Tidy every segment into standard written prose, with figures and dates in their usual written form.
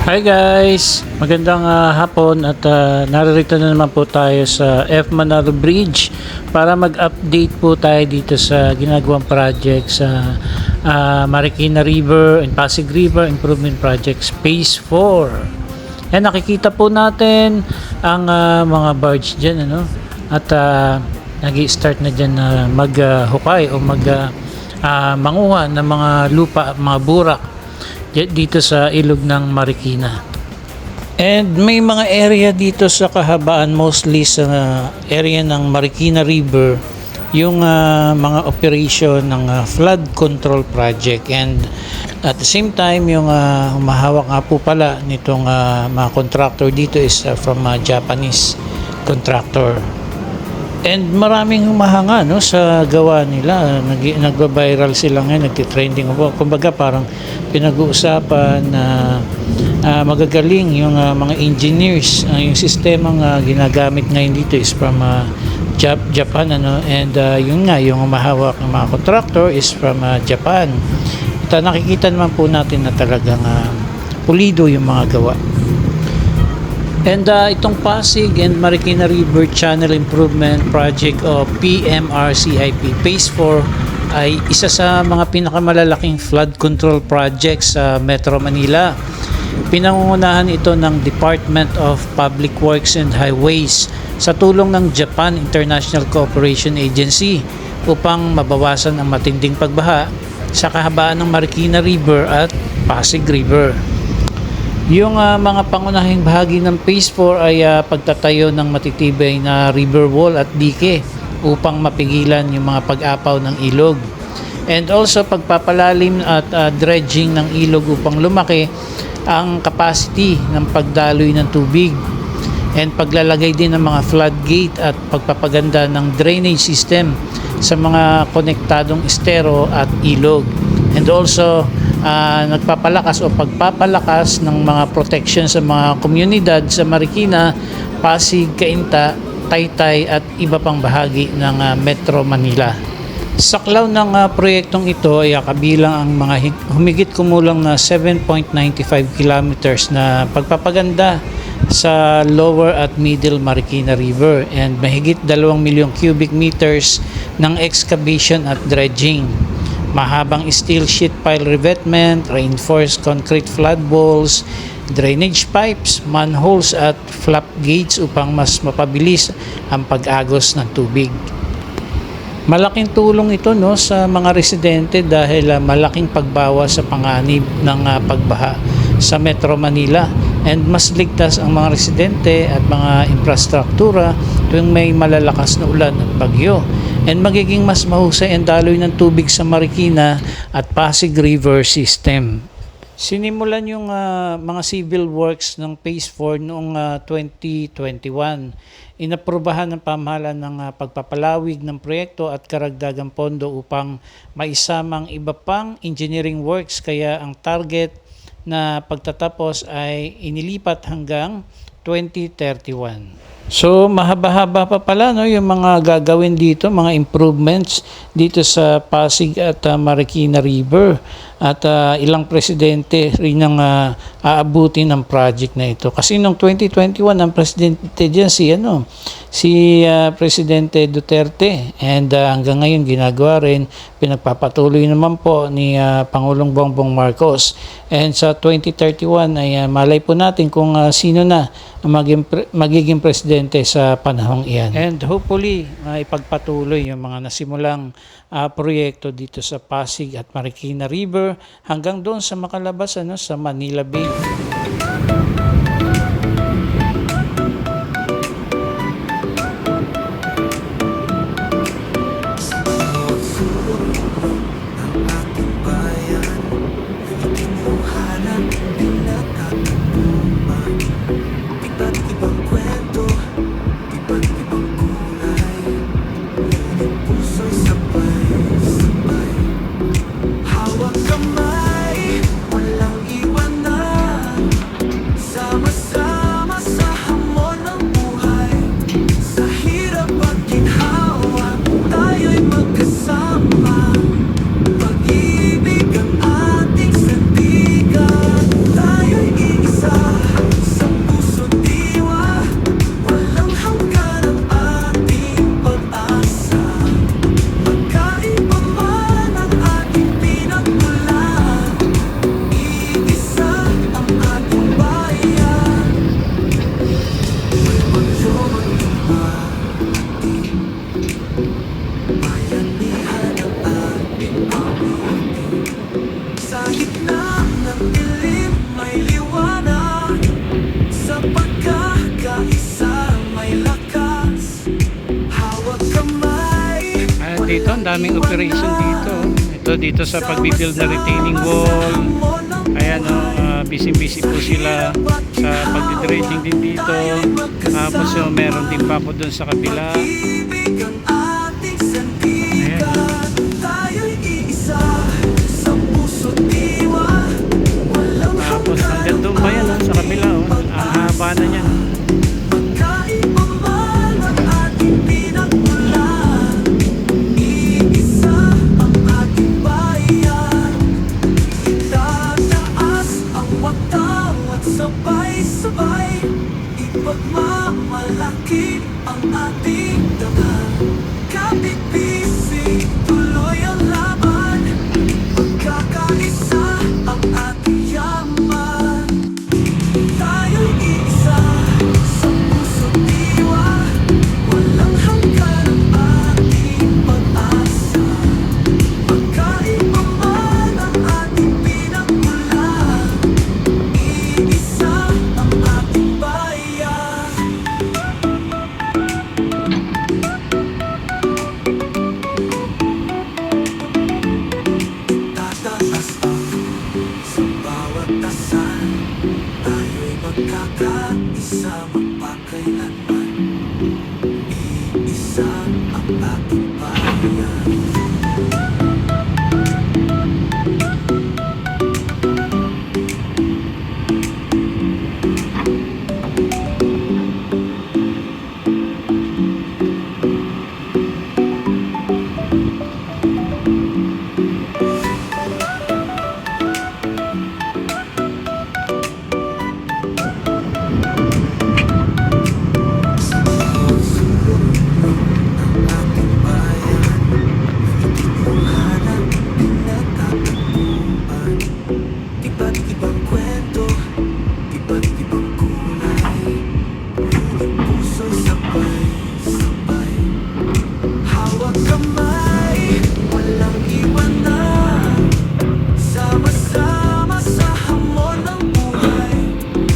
Hi guys! Magandang hapon at naririto na naman po tayo sa F. Manalo Bridge para mag-update po tayo dito sa ginagawang project sa Marikina River and Pasig River Improvement Project Phase 4. Yan, nakikita po natin ang mga barge dyan, ano? At nag-i-start na dyan na maghukay o manguha ng mga lupa at mga burak dito sa ilog ng Marikina. And may mga area dito sa kahabaan, mostly sa area ng Marikina River, yung mga operation ng flood control project. And at the same time, yung humahawak nga po pala nitong mga contractor dito is from Japanese contractor. And maraming humahanga sa gawa nila. Nagba-viral sila ngayon, nagtitrending. Kumbaga parang pinag-uusapan na magagaling yung mga engineers. Yung sistemang ginagamit ngayon dito is from Japan. And yung humahawak ng mga contractor is from Japan. At nakikita naman po natin na talagang pulido yung mga gawa. And itong Pasig and Marikina River Channel Improvement Project o PMRCIP Phase 4 ay isa sa mga pinakamalalaking flood control projects sa Metro Manila. Pinangungunahan ito ng Department of Public Works and Highways sa tulong ng Japan International Cooperation Agency upang mabawasan ang matinding pagbaha sa kahabaan ng Marikina River at Pasig River. Yung mga pangunahing bahagi ng Phase 4 ay pagtatayo ng matitibay na river wall at dike upang mapigilan yung mga pag-apaw ng ilog. And also pagpapalalim at dredging ng ilog upang lumaki ang capacity ng pagdaloy ng tubig. And paglalagay din ng mga floodgate at pagpapaganda ng drainage system sa mga konektadong estero at ilog. And also nagpapalakas o pagpapalakas ng mga protection sa mga komunidad sa Marikina, Pasig, Cainta, Taytay at iba pang bahagi ng Metro Manila. Saklaw ng proyektong ito ay kabilang ang mga humigit kumulang na 7.95 kilometers na pagpapaganda sa lower at middle Marikina River and mahigit 2 milyong cubic meters ng excavation at dredging. Mahabang steel sheet pile revetment, reinforced concrete flood walls, drainage pipes, manholes at flap gates upang mas mapabilis ang pag-agos ng tubig. Malaking tulong ito sa mga residente dahil malaking pagbawas sa panganib ng pagbaha sa Metro Manila and mas ligtas ang mga residente at mga infrastruktura tuwing may malalakas na ulan at bagyo. And magiging mas mahusay ang daloy ng tubig sa Marikina at Pasig River system. Sinimulan yung mga civil works ng Phase 4 noong 2021. Inaprubahan ng pamahalaan ng pagpapalawig ng proyekto at karagdagang pondo upang maisamang iba pang engineering works, kaya ang target na pagtatapos ay inilipat hanggang 2031. So mahaba-haba pa pala yung mga gagawin dito, mga improvements dito sa Pasig at Marikina River at ilang presidente rin ang aabutin ng project na ito. Kasi noong 2021 ang presidente diyan si Presidente Duterte and hanggang ngayon ginagawa rin, pinagpapatuloy naman po ni Pangulong Bongbong Marcos. And sa 2031 ay malay po natin kung sino na magiging presidente sa panahong iyan. And hopefully ipagpatuloy yung mga nasimulang proyekto dito sa Pasig at Marikina River hanggang doon sa makalabas sa Manila Bay. Pag-ibig ang ating sandigan, tayo'y iisa. dito, ang daming operation dito. Ito dito sa pagbibuild na retaining wall. Ayan busy po sila sa pagdidredging din dito. Tapos meron din pa po dun sa kabila. Ayan. Tapos hanggang doon pa yan sa kabila. Ang haba na niyan. Sabay-sabay ipagmamalaki ang ating dangal. Kapit-bisig, tuloy ang laban. Magkakaisa ang ating yaman. Tayo'y iisa sa puso't diwa. Walang hanggan ang ating pag-asa. Magkaiba man ang ating pinagmulan. Iisa ang ating bayan. Tataas ako sa bawat dasal. Tayo'y magkakaisa magpakailanman. Iisa ang ating bayan. Iba't ibang kwento, iba't ibang kulay. Ngunit puso'y sabay-sabay. Hawak kamay, walang iwanan. Sama-sama sa hamon ng buhay.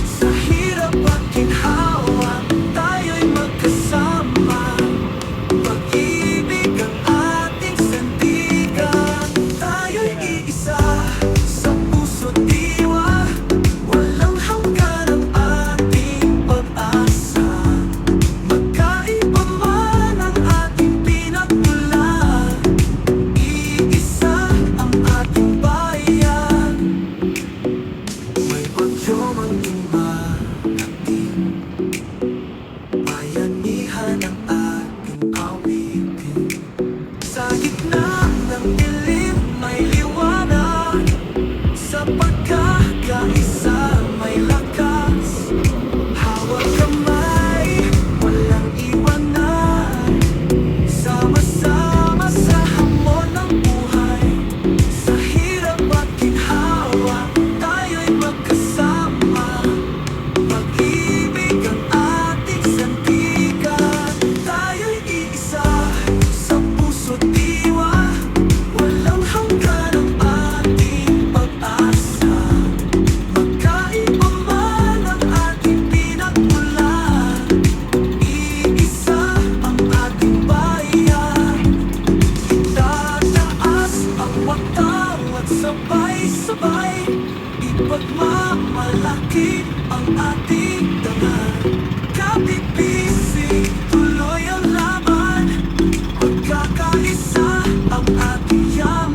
Sa hirap at ginhawa, tayo'y magkasama. Pag-ibig ang ating sandigan. Tayo'y iisa sa puso't diwa. Walang hanggan ang ating pag-asa. Magkaiba man ang ating pinagmulan. Iisa ang ating bayan. May bagyo mang dumating. Bayanihan ang ating awitin. Sa gitna ng dilim may liwanag. Sa pagkakaisa may lakas. Hawak kamay, walang iwanan. Sama-sama sa hamon ng buhay. Sa hirap at ginhawa, tayo'y magkasama. Pag-ibig ang ating sandigan. Tayo'y iisa sa puso't diwa. Walang hanggan ang ating pag-asa. Magkaiba man ang ating pinagmulan. Iisa ang ating bayan. Itataas ang watang at sabay-sabay ipagmamalaki ang ating dangal. Kapit-bisig, tuloy ang laban. Magkakaisa ang ating yaman.